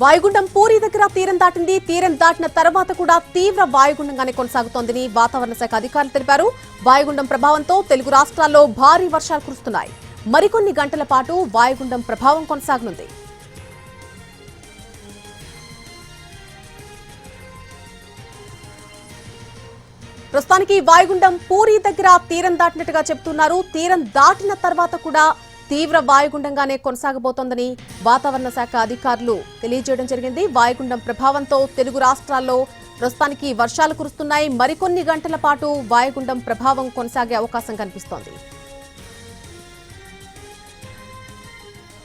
వాయుగుండం పూరి దగ్గర తీరం దాటింది. తీరం దాటిన తర్వాత కూడా తీవ్ర వాయుగుండంగానే కొనసాగుతోందని వాతావరణ శాఖ అధికారులు తెలిపారు. వాయుగుండం ప్రభావంతో తెలుగు రాష్ట్రాల్లో భారీ వర్షాలు కురుస్తున్నాయి. మరికొన్ని గంటల పాటు వాయుగుండం ప్రభావం కొనసాగనుంది. ప్రస్తుతానికి వాయుగుండం పూరి దగ్గర తీరం దాటినట్టుగా చెబుతున్నారు. తీరం దాటిన తర్వాత కూడా తీవ్ర వాయుగుండంగానే కొనసాగబోతోందని వాతావరణ శాఖ అధికారులు తెలియజేయడం జరిగింది. వాయుగుండం ప్రభావంతో తెలుగు రాష్ట్రాల్లో ప్రస్తుతానికి వర్షాలు కురుస్తున్నాయి. మరికొన్ని గంటల పాటు వాయుగుండం ప్రభావం కొనసాగే అవకాశం కనిపిస్తోంది.